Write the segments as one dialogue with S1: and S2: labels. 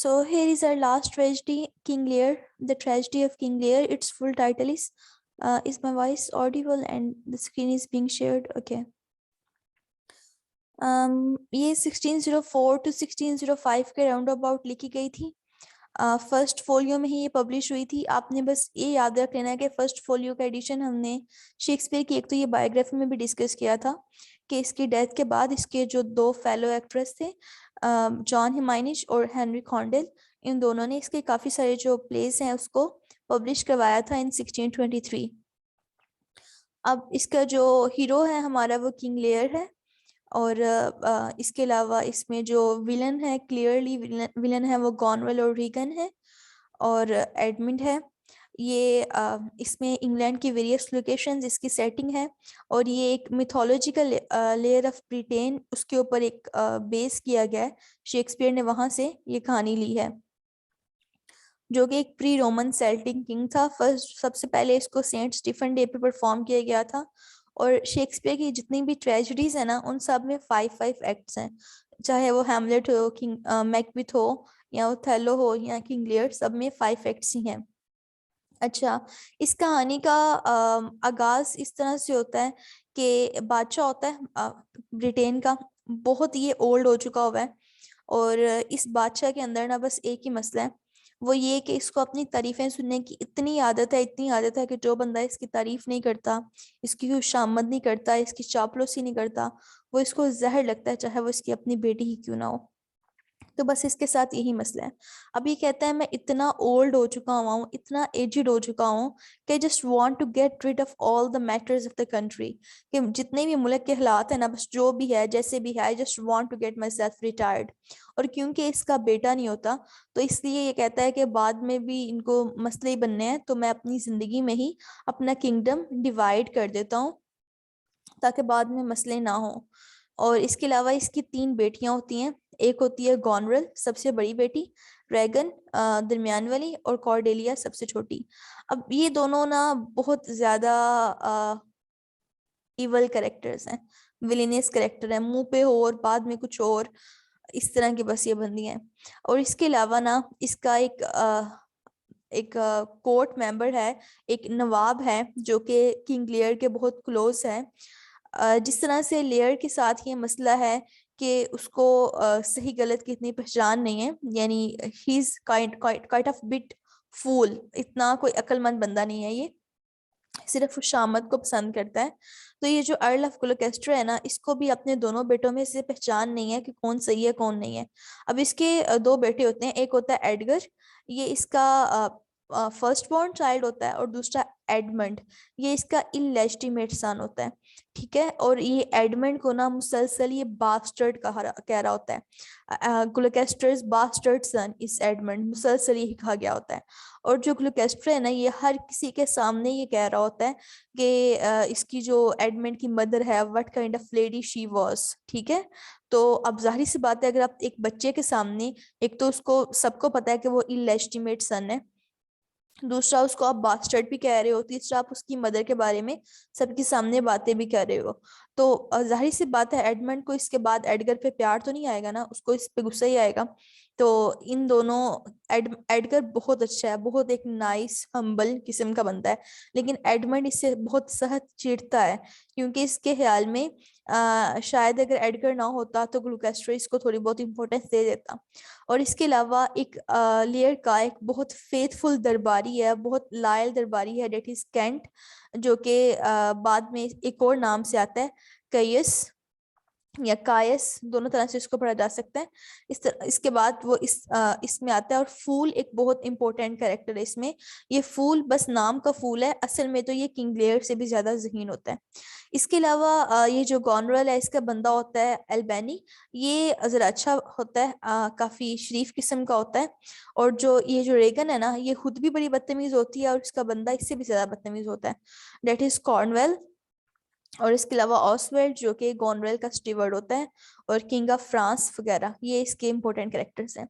S1: So here is our last tragedy, King Lear, the tragedy of King Lear. Its full title is my voice audible and the screen is being shared? Okay. ये 1604 to 1605 के round about लिखी गई थी। First folio में ही ये publish हुई थी। आपने बस ये याद रख लेना है कि फर्स्ट फोलियो का एडिशन हमने शेक्सपियर की एक तो ये बायोग्राफी में भी डिस्कस किया था कि इसकी डेथ के बाद इसके जो दो फेलो एक्ट्रेस थे, जॉन हिमाइनिश और हेनरी कॉन्डेल, इन दोनों ने इसके काफ़ी सारे जो प्लेस हैं उसको पब्लिश करवाया था इन 1623। अब इसका जो हीरो है हमारा वो किंग लेयर है, और इसके अलावा इसमें जो विलन है, क्लियरली विलन है वो गॉनवेल और रीगन है, और एडमिंड है। ये इसमें इंग्लैंड की वेरियस लोकेशंस इसकी सेटिंग है, और ये एक मिथोलॉजिकल लेयर ऑफ ब्रिटेन उसके ऊपर एक बेस किया गया है। शेक्सपियर ने वहाँ से ये कहानी ली है, जो कि एक प्री रोमन सेल्टिक किंग था। फर्स्ट सबसे पहले इसको सेंट स्टीफन डे पे परफॉर्म किया गया था। और शेक्सपियर की जितनी भी ट्रेजेडीज है ना, उन सब में 5 एक्ट्स हैं, चाहे वो हैमलेट हो, किंग मैकबेथ हो, या ओथेलो हो, या किंग लियर, सब में 5 एक्ट्स ही हैं। अच्छा, इस कहानी का आगाज इस तरह से होता है कि बादशाह होता है ब्रिटेन का, बहुत ये ओल्ड हो चुका हुआ है, और इस बादशाह के अंदर ना बस एक ही मसला है, वो ये कि इसको अपनी तारीफें सुनने की इतनी आदत है, इतनी आदत है कि जो बंदा इसकी तारीफ नहीं करता, इसकी खुशामद नहीं करता, इसकी चापलूसी नहीं करता, वो इसको जहर लगता है, चाहे वो इसकी अपनी बेटी ही क्यों ना हो। तो बस इसके साथ यही मसला है। अब ये कहता है मैं इतना ओल्ड हो चुका हुआ हूँ, इतना एजिड हो चुका हूँ कि just want to get rid of all the matters of the country, कि जितने भी मुल्क के हालात है ना, बस जो भी है जैसे भी है, I just want to get myself retired. और क्योंकि इसका बेटा नहीं होता, तो इसलिए ये कहता है कि बाद में भी इनको मसले ही बनने हैं, तो मैं अपनी जिंदगी में ही अपना किंगडम डिवाइड कर देता हूँ ताकि बाद में मसले ना हो। और इसके अलावा इसकी 3 बेटियां होती हैं। एक होती है गॉनरल, सबसे बड़ी बेटी, रेगन दरमियान वाली, और कॉर्डेलिया सबसे छोटी। अब ये दोनों ना बहुत ज्यादा इवल कैरेक्टर्स हैं, विलेनियस कैरेक्टर है, मुंह पे हो और बाद में कुछ और, इस तरह की बस ये बंदी हैं। और इसके अलावा ना इसका एक कोर्ट मेंबर है, एक नवाब है, जो कि किंग लियर के बहुत क्लोज है। जिस तरह से लेयर के साथ ये मसला है कि उसको सही गलत की इतनी पहचान नहीं है, यानी he is kind of bit fool, इतना कोई अक्लमंद बंदा नहीं है, ये सिर्फ खुशामद को पसंद करता है। तो ये जो अर्ल ऑफ ग्लुकेस्टर है ना, इसको भी अपने दोनों बेटों में से पहचान नहीं है कि कौन सही है कौन नहीं है। अब इसके 2 बेटे होते हैं, एक होता है एडगर, ये इसका फर्स्ट बॉर्न चाइल्ड होता है, और दूसरा एडमंड, ये इसका इलेजिटिमेट सन होता है। ठीक है, और ये एडमंड को ना मुसलसल ये बास्टर्ड कह रहा होता है, ग्लुकेस्टर्स बास्टर्ड सन इस एडमंड, मुसलसल यही कहा गया होता है। और जो ग्लुकेस्टर है ना, ये हर किसी के सामने ये कह रहा होता है कि इसकी जो एडमंड की मदर है, what kind of lady she was. ठीक है, तो अब जाहिर सी बात है, अगर आप एक बच्चे के सामने, एक तो उसको सबको पता है कि वो इलेजिटिमेट सन है, दूसरा उसको आप बास्टर्ड भी कह रहे हो, तीसरा आप उसकी मदर के बारे में सबके सामने बातें भी कर रहे हो। तो जाहिर सी बात है एडमंड को इसके बाद एडगर पे प्यार तो नहीं आएगा ना, उसको इस पे गुस्सा ही आएगा। तो इन दोनों, एडगर बहुत अच्छा है, बहुत एक नाइस हम्बल किस्म का बंदा है, लेकिन एडमंड इससे बहुत सख्त चिढ़ता है, क्योंकि इसके ख्याल में शायद अगर एडगर ना होता तो ग्लुकेस्टर इसको थोड़ी बहुत इंपॉर्टेंस दे देता। और इसके अलावा एक लेयर का एक बहुत फेथफुल दरबारी है, बहुत लायल दरबारी है, डेट इज कैंट, जो कि बाद में एक और नाम से आता है कयस या कायस, दोनों तरह से इसको पढ़ा जा सकता है। इसके बाद वो इसमें आता है। और फूल एक बहुत इंपॉर्टेंट कैरेक्टर है इसमें। ये फूल बस नाम का फूल है, असल में तो ये किंग लेयर से भी ज्यादा ज़हीन होता है। इसके अलावा ये जो गॉनरल है, इसका बंदा होता है एल्बेनी, ये जरा अच्छा होता है, काफी शरीफ किस्म का होता है। और जो ये जो रेगन है ना, ये खुद भी बड़ी बदतमीज होती है, और इसका बंदा इससे भी ज्यादा बदतमीज होता है, डेट इज कॉर्नवेल। और इसके अलावा ऑसवेल्ड, जो कि गॉनरेल का स्टीवर्ड होता है, और किंग ऑफ फ्रांस वगैरह, ये इसके इंपॉर्टेंट कैरेक्टर्स हैं।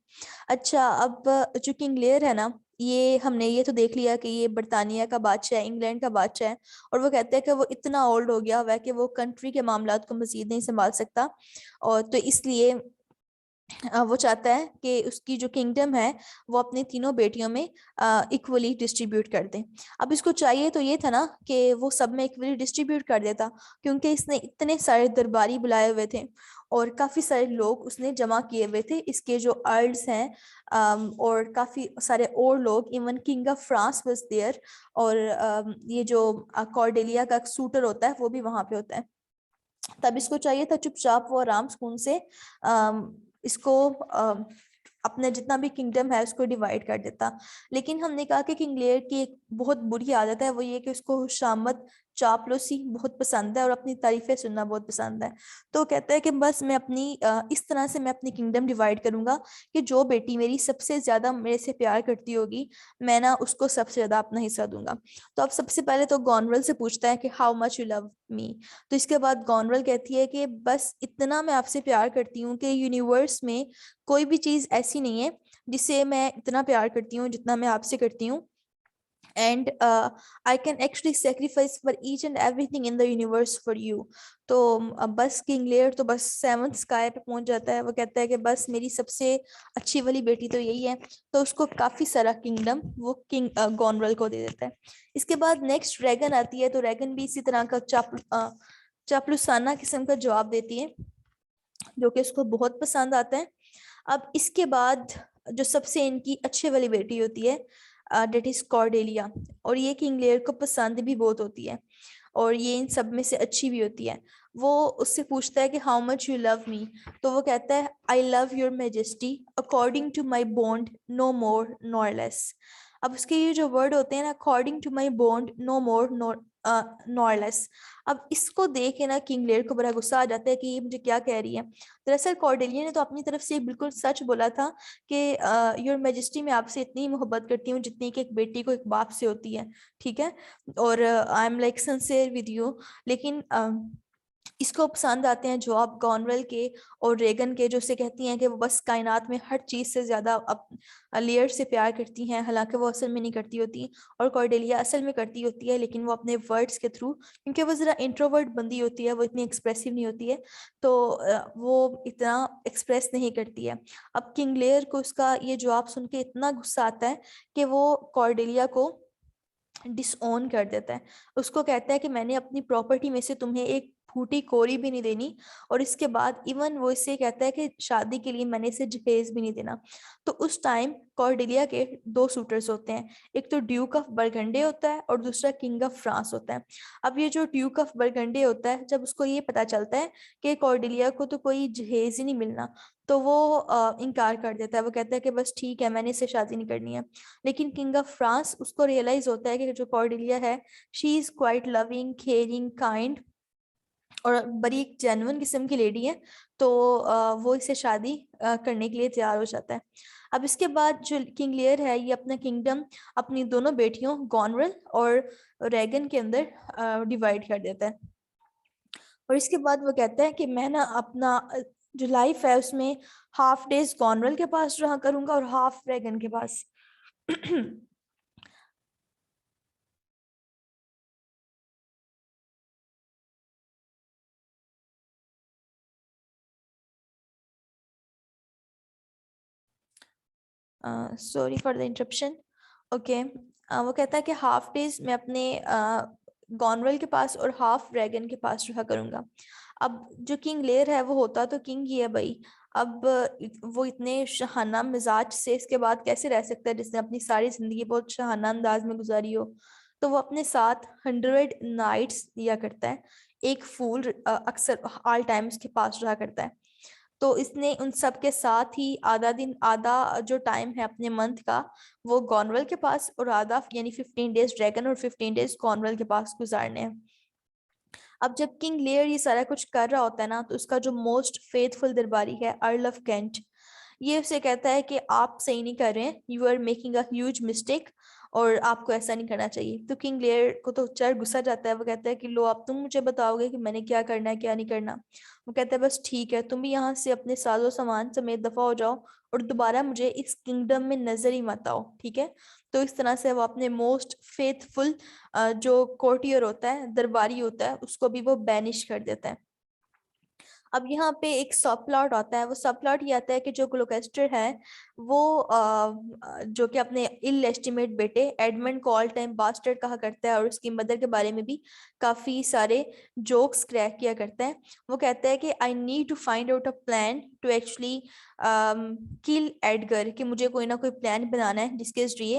S1: अच्छा, अब जो किंग लेयर है ना, ये हमने ये तो देख लिया कि ये बरतानिया का बादशाह है, इंग्लैंड का बादशाह है, और वो कहते हैं कि वो इतना ओल्ड हो गया हुआ है कि वो कंट्री के मामलात को मजीद नहीं संभाल सकता, और तो इसलिए वो चाहता है कि उसकी जो किंगडम है वो अपनी तीनों बेटियों में इक्वली डिस्ट्रीब्यूट कर दे। अब इसको चाहिए तो ये था ना कि वो सब में इक्वली डिस्ट्रीब्यूट कर देता, क्योंकि इसने इतने सारे दरबारी बुलाए हुए थे और काफी सारे लोग उसने जमा किए हुए थे, इसके जो अर्ल्स हैं और काफी सारे और लोग, even king of France was there, और ये जो कॉर्डेलिया का सूटर होता है वो भी वहां पे होता है। तब इसको चाहिए था चुपचाप वो आराम सुकून से इसको अपने जितना भी किंगडम है उसको डिवाइड कर देता। लेकिन हमने कहा कि किंग लेयर की एक बहुत बुरी आदत है, वो ये कि उसको शामत चापलूसी बहुत पसंद है और अपनी तारीफें सुनना बहुत पसंद है। तो कहता है कि बस मैं अपनी इस तरह से मैं अपनी किंगडम डिवाइड करूंगा कि जो बेटी मेरी सबसे ज्यादा मेरे से प्यार करती होगी मैं ना उसको सबसे ज्यादा अपना हिस्सा दूंगा। तो अब सबसे पहले तो गॉनरल से पूछता है कि how much you love me. तो इसके बाद गॉनरल कहती है कि बस इतना मैं आपसे प्यार करती हूँ कि यूनिवर्स में कोई भी चीज ऐसी नहीं है जिसे मैं इतना प्यार करती हूँ जितना मैं आपसे करती हूँ। And I can actually sacrifice for each and everything in the universe for you. तो बस किंग लेयर तो बस सेवंथ स्काई पे पहुंच जाता है। वो कहता है कि बस मेरी सबसे अच्छी वाली बेटी तो यही है। तो उसको काफी सारा किंगडम वो किंग गॉनरल को दे देता है। इसके बाद नेक्स्ट ड्रैगन आती है, तो ड्रैगन भी इसी तरह का चापलूसाना किस्म का जवाब देती है जो कि उसको बहुत पसंद आता है। अब इसके बाद जो सबसे इनकी अच्छे वाली बेटी होती है डेट इज कॉर्डेलिया, और ये किंग लेयर को पसंद भी बहुत होती है और ये इन सब में से अच्छी भी होती है। वो उससे पूछता है कि how much you love me. तो वो कहता है I love your majesty according to my bond no more nor less. अब उसके ये जो वर्ड होते हैं ना, according to my bond no more nor less, अब इसको देख के ना किंग लेयर को बड़ा गुस्सा आ जाता है कि ये मुझे क्या कह रही है। दरअसल कॉर्डेलिया ने तो अपनी तरफ से बिल्कुल सच बोला था कि योर मैजेस्टी मैं आपसे इतनी मोहब्बत करती हूँ जितनी कि एक बेटी को एक बाप से होती है, ठीक है, और I am like sincere with you. लेकिन इसको पसंद आते हैं जवाब गॉनवेल के और रेगन के, जो से कहती हैं कि वो बस कायनात में हर चीज से ज्यादा लेयर से प्यार करती हैं, हालांकि वो असल में नहीं करती होती, और कॉर्डेलिया असल में करती होती है लेकिन वो अपने वर्ड्स के थ्रू, क्योंकि वो जरा इंट्रोवर्ट बंदी होती है, वो इतनी एक्सप्रेसिव नहीं होती है, तो वो इतना एक्सप्रेस नहीं करती है। अब किंग लेयर को उसका ये जवाब सुन के इतना गुस्सा आता है कि वो कॉर्डेलिया को डिसओन कर देता है। उसको कहता है कि मैंने अपनी प्रॉपर्टी में से तुम्हें एक फूटी कोरी भी नहीं देनी, और इसके बाद इवन वो इससे कहता है कि शादी के लिए मैंने इसे जहेज भी नहीं देना। तो उस टाइम कॉर्डेलिया के दो सूटर्स होते हैं, एक तो ड्यूक ऑफ बरगंडे होता है और दूसरा किंग ऑफ फ्रांस होता है। अब ये जो ड्यूक ऑफ बरगंडे होता है, जब उसको ये पता चलता है कि कॉर्डेलिया को तो कोई जहेज ही नहीं मिलना, तो वो इनकार कर देता है। वो कहता है कि बस ठीक है, मैंने इससे शादी नहीं करनी है। लेकिन किंग ऑफ फ्रांस उसको रियलाइज होता है कि जो कॉर्डेलिया है she is quite loving caring kind और बड़ी एक जेन्युइन किस्म की लेडी है, तो वो इससे शादी करने के लिए तैयार हो जाता है। अब इसके बाद जो किंग लियर है ये अपना किंगडम अपनी दोनों बेटियों गॉनरल और रेगन के अंदर डिवाइड कर देता है। और इसके बाद वो कहता है कि मैं ना अपना जो लाइफ है उसमें हाफ डेज गॉनरल के पास रहा करूंगा और हाफ रेगन के पास। Sorry for the interruption. Okay, वो कहता है कि हाफ डेज मैं अपने गॉनवेल के पास और हाफ ड्रैगन के पास रहा करूंगा। अब जो किंग लेयर है वो होता तो किंग ही है भाई। अब वो इतने शहाना मिजाज से इसके बाद कैसे रह सकता है जिसने अपनी सारी जिंदगी बहुत शहाना अंदाज में गुजारी हो। तो वो अपने साथ 100 नाइट्स दिया करता है। एक फूल अक्सर ऑल टाइम उसके पास रहा करता है। तो इसने उन सब के साथ ही आधा दिन, आधा जो टाइम है अपने मंथ का वो गॉनवेल के पास, और आधा यानी 15 डेज ड्रैगन और 15 डेज गॉनवेल के पास गुजारने हैं। अब जब किंग लेयर ये सारा कुछ कर रहा होता है ना, तो उसका जो मोस्ट फेथफुल दरबारी है अर्ल ऑफ कैंट, ये उसे कहता है कि आप सही नहीं कर रहे हैं, you are making a huge mistake, और आपको ऐसा नहीं करना चाहिए। तो किंग लेयर को तो चढ़ गुस्सा जाता है। वो कहता है कि लो अब तुम मुझे बताओगे कि मैंने क्या करना है क्या नहीं करना। वो कहता है बस ठीक है, तुम भी यहाँ से अपने साजो सामान समेत दफा हो जाओ और दोबारा मुझे इस किंगडम में नजर ही मत आओ, ठीक है। तो इस तरह से वो अपने मोस्ट फेथफुल जो कोर्टियर होता है, दरबारी होता है, उसको भी वो बैनिश कर देता है। अब यहाँ पे एक सब प्लॉट आता है, वो सब प्लॉट ये आता है कि जो ग्लूकेस्टर है वो जो कि अपने इल एस्टिमेट बेटे एडमंड को ऑल टाइम बास्टर्ड कहा करता है और उसकी मदर के बारे में भी काफी सारे जोक्स क्रैक किया करता है। वो कहता है कि I need to find out a plan to actually kill Edgar, कि मुझे कोई ना कोई प्लान बनाना है जिसके जरिए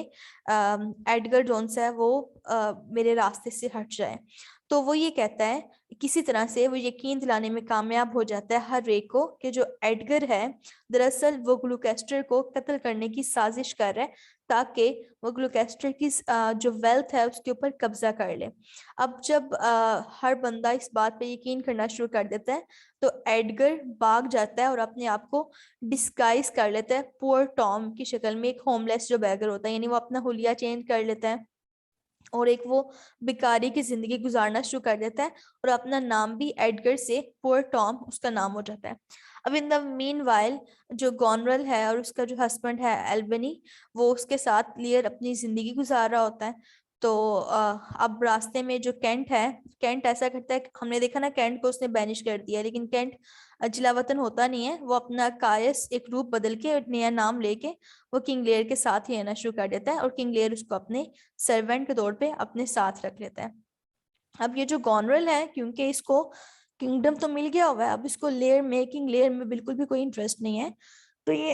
S1: एडगर जोन्स है वो मेरे रास्ते से हट जाए। तो वो ये कहता है, किसी तरह से वो यकीन दिलाने में कामयाब हो जाता है हर रे को कि जो एडगर है दरअसल वो ग्लूकेस्टर को कत्ल करने की साजिश कर रहा है ताकि वो ग्लूकेस्टर की जो वेल्थ है उसके ऊपर कब्जा कर ले। अब जब हर बंदा इस बात पे यकीन करना शुरू कर देता है तो एडगर भाग जाता है और अपने आप को डिस्गाइज कर लेता है पुअर टॉम की शक्ल में, एक होमलेस जो बैगर होता है, यानी वो अपना हुलिया चेंज कर लेता है और एक वो भिखारी की जिंदगी गुजारना शुरू कर देता है और अपना नाम भी एडगर से पुअर टॉम उसका नाम हो जाता है। अब इन द मीन वाइल जो गॉनरल है और उसका जो हस्बैंड है एल्बनी, वो उसके साथ लियर अपनी जिंदगी गुजार रहा होता है। तो अब रास्ते में जो केंट है, केंट ऐसा करता है, हमने देखा ना केंट को उसने बैनिश कर दिया, लेकिन केंट जिला वतन होता नहीं है, वो अपना कायस एक रूप बदल के और नया नाम लेके वो किंग लेयर के साथ ही रहना शुरू कर देता है और किंग लेयर उसको अपने सर्वेंट के तौर पे अपने साथ रख लेता है। अब ये जो गॉनरल है, क्योंकि इसको किंगडम तो मिल गया हुआ है, अब इसको लेयर मेकिंग लेयर में बिल्कुल भी कोई इंटरेस्ट नहीं है। तो ये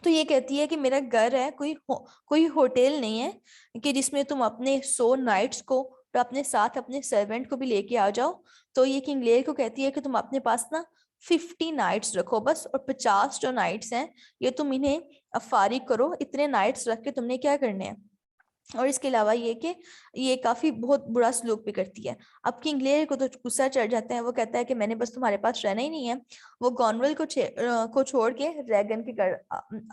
S1: तो ये कहती है कि मेरा घर है, कोई होटल नहीं है कि जिसमें तुम अपने 100 नाइट्स को और अपने साथ अपने सर्वेंट को भी लेके आ जाओ। तो ये किंग लेयर को कहती है कि तुम अपने पास ना 50 नाइट्स रखो बस, और 50 जो नाइट्स हैं ये तुम इन्हें फारिग करो, इतने नाइट्स रख के तुमने क्या करने हैं। और इसके अलावा ये कि ये काफी बहुत बुरा सलूक भी करती है। अब किंग लेयर को तो गुस्सा चढ़ जाता है, वो कहता है कि मैंने बस तुम्हारे पास रहना ही नहीं है। वो गॉनवेल को छोड़ के रेगन के घर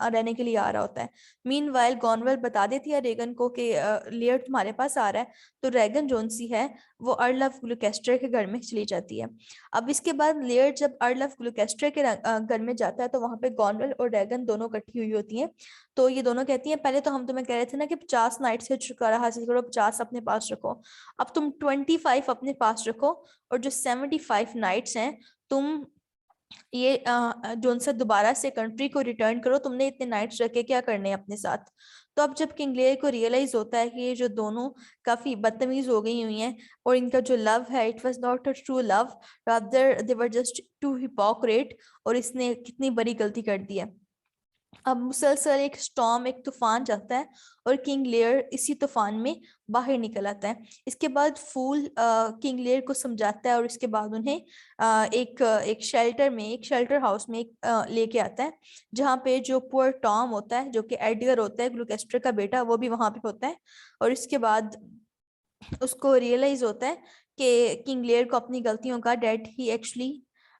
S1: रहने के लिए आ रहा होता है। मीनवाइल गॉनवेल बता देती है रेगन को कि लेयर तुम्हारे पास आ रहा है। तो रेगन जोन सी है वो अर्ल ऑफ ग्लूकेस्टर के घर में चली जाती है। अब इसके बाद लेयर जब अर्ल ऑफ ग्लूकेस्टर के घर में जाता है तो वहां पे गॉनवेल और रेगन दोनों इकट्ठी हुई होती हैं। तो ये दोनों कहती हैं पहले तो हम तुम्हें कह रहे थे ना कि 50 नाइट से छुटकारा हासिल करो, 50 अपने पास रखो, अब तुम 25 अपने पास रखो, और जो 75 नाइट्स हैं तुम ये जो उनसे दोबारा से कंट्री को रिटर्न करो, तुमने इतने नाइट्स रखे क्या करने हैं अपने साथ। तो अब जब किंग लेयर को रियलाइज होता है कि ये जो दोनों काफी बदतमीज हो गई हुई हैं और इनका जो लव है it was not a true love, rather they were just too hypocrite, और इसने कितनी बड़ी गलती कर दी है। अब मुसलसल एक स्टॉर्म, एक तूफान जाता है और किंग लेयर इसी तूफान में बाहर निकल आता है। इसके बाद फूल किंग लेयर को समझाता है और इसके बाद उन्हें एक शेल्टर में, एक शेल्टर हाउस में लेके आता है, जहाँ पे जो पुअर टॉम होता है जो कि एडगर होता है ग्लूकेस्टर का बेटा, वो भी वहां पे होता है। और इसके बाद उसको रियलाइज होता है कि किंग लेयर को अपनी गलतियों का, डेट ही actually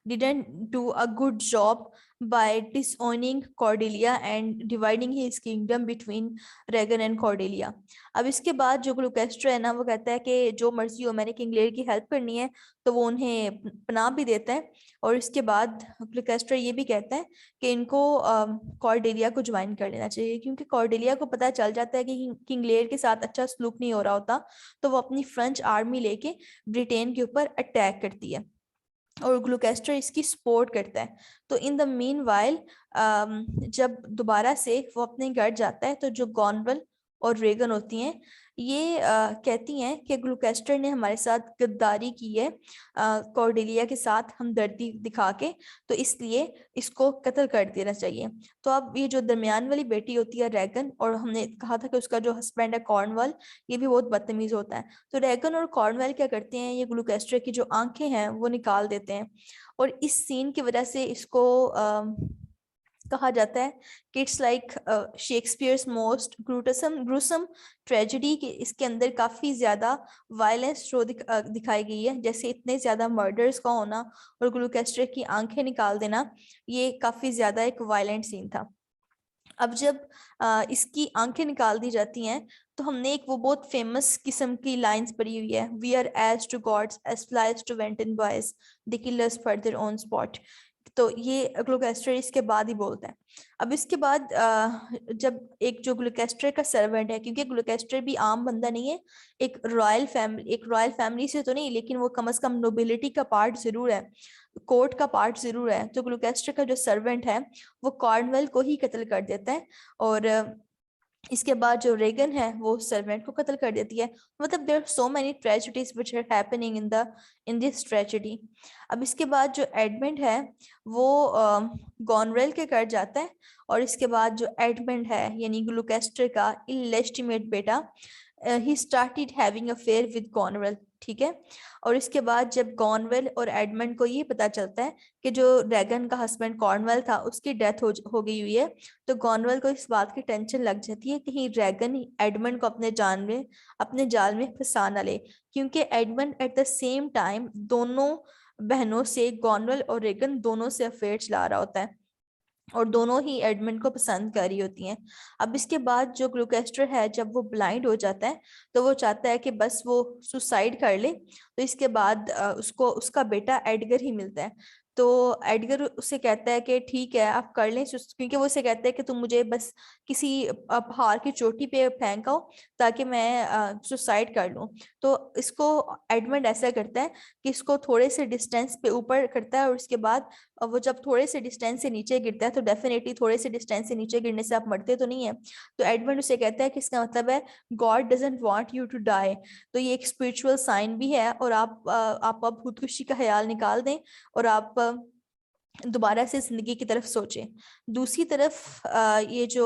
S1: didn't do a good job by disowning Cordelia and dividing his kingdom between Rhaegar and Cordelia। अब इसके बाद जो ग्लूकेस्टर है ना, वो कहता है कि जो मर्जी हो, मैंने किंग लेयर की हेल्प करनी है, तो वो उन्हें पनाह भी देता है। और इसके बाद ग्लूकेस्टर ये भी कहता है कि इनको कॉर्डेलिया को ज्वाइन कर लेना चाहिए, क्योंकि कॉर्डेलिया को पता चल जाता है कि किंग लेयर के साथ अच्छा सलूक नहीं हो रहा होता, तो वो अपनी फ्रेंच आर्मी लेके ब्रिटेन के ऊपर अटैक करती है और ग्लूकेस्टर इसकी सपोर्ट करता है। तो इन द मीन वाइल जब दोबारा से वो अपने घर जाता है तो जो गॉनवेल और रेगन होती हैं ये कहती हैं कि ग्लूकेस्टर ने हमारे साथ गद्दारी की है कॉर्डेलिया के साथ हमदर्दी दिखा के, तो इसलिए इसको कत्ल कर देना चाहिए। तो अब ये जो दरमियान वाली बेटी होती है रेगन, और हमने कहा था कि उसका जो हस्बैंड है कॉर्नवॉल, ये भी बहुत बदतमीज होता है। तो रेगन और कॉर्नवेल क्या करते हैं, ये ग्लूकेस्टर की जो आंखें हैं वो निकाल देते हैं। और इस सीन की वजह से इसको कहा जाता है कि it's like Shakespeare's most gruesome tragedy, कि इसके अंदर काफी ज्यादा वायलेंस शो दिखाई गई है, जैसे इतने ज्यादा मर्डर्स का होना और ग्लूकेस्टर की आंखें निकाल देना, ये काफी ज्यादा एक वायलेंट सीन था। अब जब इसकी आंखें निकाल दी जाती हैं तो हमने एक वो बहुत फेमस किस्म की लाइंस पढ़ी हुई है, we are as to gods as flies to wanton boys the killers for their own spot, तो ये ग्लुकोस्टर इसके बाद ही बोलता है। अब इसके बाद जब एक जो ग्लुकोस्टर का सर्वेंट है, क्योंकि ग्लुकोस्टर भी आम बंदा नहीं है, एक रॉयल फैमिली से तो नहीं, लेकिन वो कम से कम नोबिलिटी का पार्ट जरूर है, कोर्ट का पार्ट जरूर है। तो ग्लुकोस्टर का जो सर्वेंट है वो कॉर्नवेल को ही कत्ल कर देता है, और इसके बाद जो रेगन है वो सर्वेंट को कत्ल कर देती है। मतलब there are so many tragedies which are happening in this tragedy. अब इसके बाद जो एडमंड है वो गॉनरेल के घर जाता है, और इसके बाद जो एडमंड है यानी ग्लुकेस्टर का इलेस्टिमेट बेटा, he started having affair with Goneril, ठीक है। और इसके बाद जब गॉनवेल और एडमंड को ये पता चलता है कि जो रेगन का हस्बैंड कॉर्नवेल था उसकी डेथ हो गई हुई है, तो गॉनवेल को इस बात की टेंशन लग जाती है कहीं रेगन एडमंड को अपने जाल में फंसा ना ले, क्योंकि Edmund at the same time दोनों बहनों से, गॉनवेल और रेगन दोनों से अफेयर चला रहा होता है, और दोनों ही एडमंड को पसंद कर रही होती हैं। अब इसके बाद जो ग्लुकेस्टर है जब वो ब्लाइंड हो जाता है तो वो चाहता है कि बस वो सुसाइड कर ले, तो इसके बाद उसको उसका बेटा एडगर ही मिलता है। तो एडगर उससे कहता है कि ठीक है आप कर लें, क्योंकि वो उसे कहता है कि तुम मुझे बस किसी पहाड़ की चोटी पे फेंक आओ ताकि मैं सुसाइड कर लूं। तो इसको एडमंड ऐसा करता है कि इसको थोड़े से डिस्टेंस पे ऊपर करता है, और उसके बाद वो जब थोड़े से डिस्टेंस से नीचे गिरता है तो डेफिनेटली थोड़े से डिस्टेंस से नीचे गिरने से आप मरते तो नहीं है। तो एडमंड उसे कहता है कि इसका मतलब है God doesn't want you to die. तो ये एक स्पिरिचुअल साइन भी है, और आप अब खुदकुशी का ख्याल निकाल दें और आप दोबारा से जिंदगी की तरफ सोचें। दूसरी तरफ ये जो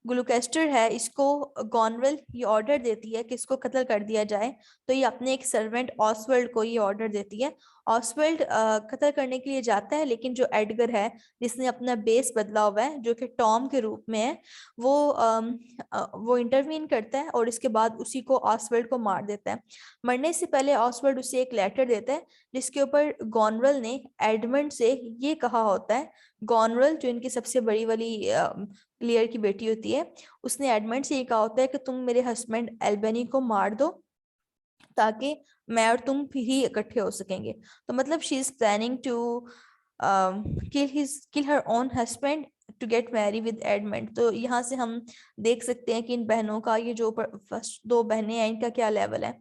S1: ग्लुकेस्टर है इसको गॉनवेल ये ऑर्डर देती है कि इसको कत्ल कर दिया जाए, तो ये अपने एक सर्वेंट ऑसवर्ल्ड को ये ऑर्डर देती है। ऑसवर्ल्ड कत्ल करने के लिए जाता है, लेकिन जो एडगर है जिसने अपना बेस बदला हुआ है जो कि टॉम के रूप में है, वो इंटरवीन करता है और इसके बाद उसी को ऑसवर्ल्ड को मार देता है। मरने से पहले ऑसवर्ल्ड उसे एक लेटर देता है जिसके ऊपर गॉनवेल ने एडमंड से ये कहा होता है, गॉनवेल जो इनकी सबसे बड़ी वाली क्लियर की बेटी होती है, उसने एडमंड से ये कहा होता है कि तुम मेरे हस्बैंड एल्बनी को मार दो ताकि मैं और तुम फिर ही इकट्ठे हो सकेंगे। तो मतलब she is planning to kill her own husband to get marry with Edmund. तो यहाँ से हम देख सकते हैं कि इन बहनों का ये जो फर्स्ट दो बहनें हैं इनका क्या लेवल है।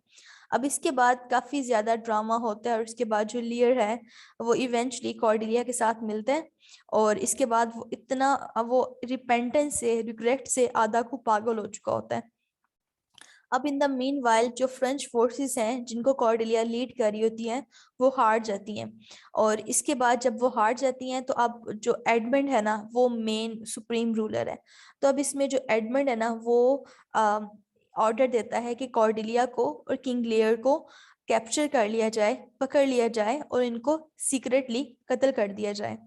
S1: अब इसके बाद काफी ज्यादा ड्रामा होता है, और इसके बाद जो लियर है वो इवेंचुअली कॉर्डेलिया के साथ मिलता है, और इसके बाद वो इतना वो रिपेंटेंस से, रिग्रेट से आधा को पागल हो चुका होता है। अब इन द मीन वाइल जो फ्रेंच फोर्सेस हैं जिनको कॉर्डेलिया लीड कर रही होती हैं वो हार जाती हैं, और इसके बाद जब वो हार जाती हैं तो अब जो एडमंड है ना वो मेन सुप्रीम रूलर है। तो अब इसमें जो एडमंड है ना वो ऑर्डर देता है कि कॉर्डेलिया को और किंग लियर को कैप्चर कर लिया जाए, पकड़ लिया जाए और इनको सीक्रेटली कत्ल कर दिया जाए।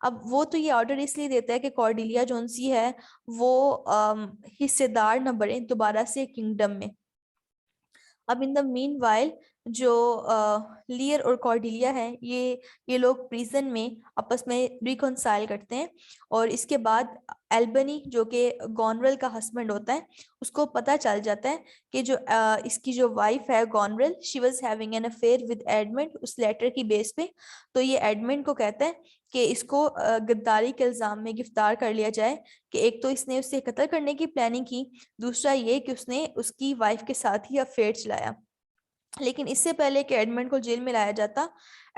S1: अब वो तो ये ऑर्डर इसलिए देता है कि कॉर्डेलिया जोनसी है वो हिस्सेदार न बने दोबारा से किंगडम में। अब इन द मीन वाइल जो लियर और कॉर्डेलिया है ये लोग प्रिजन में आपस में रिकॉन्साइल करते हैं, और इसके बाद एल्बनी जो कि गॉनरेल का हस्बैंड होता है उसको पता चल जाता है कि जो इसकी जो वाइफ है Goneril she was having an affair with Edmund उस लेटर की बेस पे। तो ये एडमंड को कहता है कि इसको गद्दारी के इल्जाम में गिरफ्तार कर लिया जाए, कि एक तो इसने उससे कत्ल करने की प्लानिंग की, दूसरा ये कि उसने उसकी वाइफ के साथ ही अफेयर चलाया। लेकिन इससे पहले कि एडमंड को जेल में लाया जाता,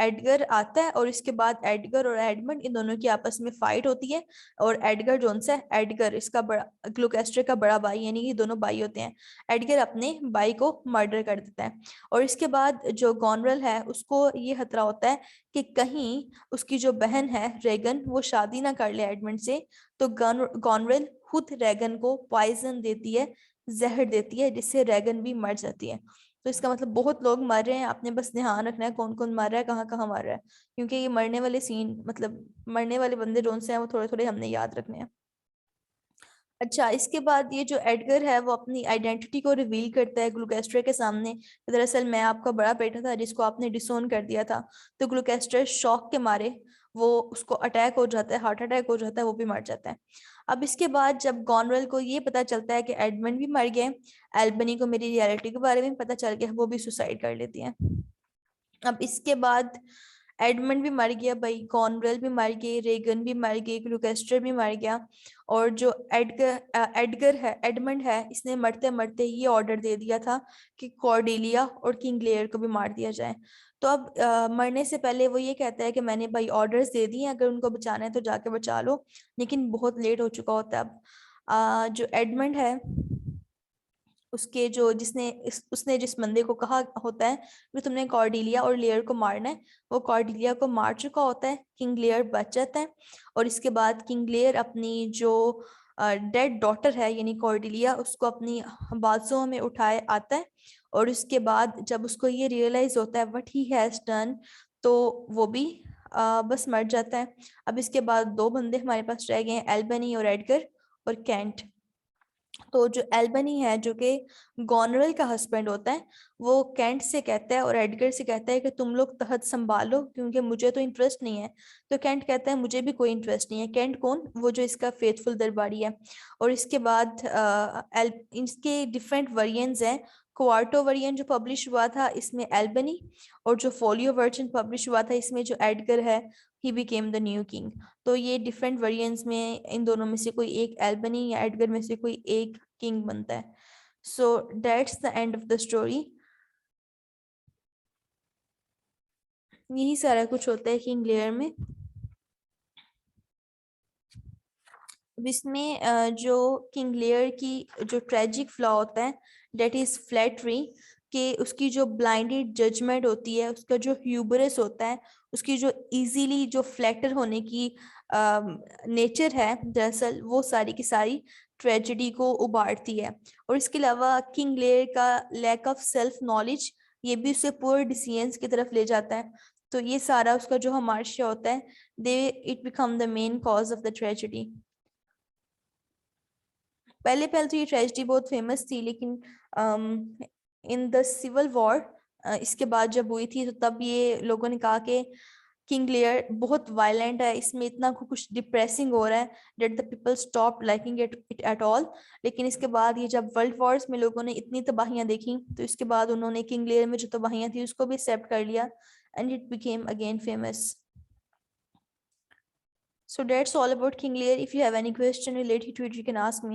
S1: एडगर आता है, और इसके बाद एडगर और एडमंड इन दोनों की आपस में फाइट होती है। और एडगर जोन सा एडगर इसका बड़ा ग्लुकेस्टर का बड़ा भाई, यानी कि दोनों भाई होते हैं, एडगर अपने भाई को मर्डर कर देता है। और इसके बाद जो गॉनरेल है उसको ये खतरा होता है कि कहीं उसकी जो बहन है रेगन वो शादी ना कर ले एडमंड से, तो गॉनरेल खुद रेगन को पॉइजन देती है, जहर देती है, जिससे रेगन भी मर जाती है। तो इसका मतलब बहुत लोग मर रहे हैं, आपने बस ध्यान रखना है कौन कौन मर रहा है, कहाँ कहाँ मर रहा है, क्योंकि ये मरने वाले सीन मतलब मरने वाले बंदे कौन से हैं वो थोड़े थोड़े हमने याद रखने हैं। अच्छा, इसके बाद ये जो एडगर है वो अपनी आइडेंटिटी को रिवील करता है ग्लुकेस्टर के सामने, दरअसल मैं आपका बड़ा बेटा था जिसको आपने डिसोन कर दिया था। तो ग्लुकेस्टर शॉक के मारे वो उसको अटैक हो जाता है, हार्ट अटैक हो जाता है, वो भी मर जाता है। अब इसके बाद जब गॉनरेल को ये पता चलता है कि एडमंड भी मर गए, एल्बनी को मेरी रियलिटी के बारे में पता चल गया, वो भी सुसाइड कर लेती है। अब इसके बाद एडमंड भी मर गया भाई, कॉर्नवेल भी मर गए, रेगन भी मर गए, ग्लूकेस्टर भी मर गया। और जो एडमंड है, इसने मरते मरते ये ऑर्डर दे दिया था कि कॉर्डेलिया और किंग लेयर को भी मार दिया जाए। तो अब मरने से पहले वो ये कहता है कि मैंने भाई ऑर्डर्स दे दिए हैं, अगर उनको बचाना है तो जाके बचा लो, लेकिन बहुत लेट हो चुका होता है अब। जो एडमंड है, उसके जो उसने जिस बंदे को कहा होता है कि तुमने कॉर्डेलिया और लेयर को मारना है, वो कॉर्डेलिया को मार चुका होता है, किंग लेयर बच जाता है। और इसके बाद किंग लेयर अपनी जो डेड डॉटर है यानी कॉर्डेलिया, उसको अपनी बाजुओं में उठाए आता है। और उसके बाद जब उसको ये रियलाइज होता है व्हाट ही हैज डन, तो वो भी बस मर जाता है। अब इसके बाद दो बंदे हमारे पास रह गए हैं, एल्बनी और एडगर और कैंट। तो जो एल्बनी है, जो कि गॉनरल का हस्बैंड होता है, वो कैंट से कहता है और एडगर से कहता है कि तुम लोग तहत संभालो क्योंकि मुझे तो इंटरेस्ट नहीं है। तो कैंट कहता है मुझे भी कोई इंटरेस्ट नहीं है। कैंट कौन? वो जो इसका फेथफुल दरबारी है। और इसके बाद इसके डिफरेंट वेरिएंट्स हैं। क्वार्टो वेरिएंट जो पब्लिश हुआ था, इसमें एल्बनी, और जो फोलियो वर्जन पब्लिश हुआ था, इसमें जो एडगर है, he became the new king. तो ये डिफरेंट वेरिएंट्स में इन दोनों में से कोई एक, एल्बनी या एडगर में से कोई एक किंग बनता है। So that's the end of the story. यही सारा कुछ होता है किंग लेयर में। अब इसमें जो किंग लेयर की जो ट्रेजिक फ्लॉ होता है, डेट इज फ्लैटरी, कि उसकी जो ब्लाइंडेड जजमेंट होती है, उसका जो ह्यूबरस होता है, उसकी जो इजीली जो फ्लैटर होने की नेचर है, दरअसल वो सारी की सारी ट्रेजेडी को उबारती है। और इसके अलावा किंग लेयर का लैक ऑफ सेल्फ नॉलेज, ये भी उसे पुअर डिसीजंस की तरफ ले जाता है। तो ये सारा उसका जो हमार्शा होता है, they it become the main cause of the tragedy. पहले पहले तो ये ट्रेजेडी बहुत फेमस थी, लेकिन इन द सिविल वॉर, इसके बाद जब हुई थी, तो तब ये लोगों ने कहा कि किंग लेयर बहुत वायलेंट है, इसमें इतना कुछ डिप्रेसिंग हो रहा है, that the people stop liking it at all. लेकिन इसके बाद ये जब वर्ल्ड वॉर्स में लोगों ने इतनी तबाहियां देखी, तो इसके बाद उन्होंने किंग लेयर में जो तबाहियां थी उसको भी एक्सेप्ट कर लिया, and it became again famous. So that's all about King Lear. If you have any question related to it, you can ask me.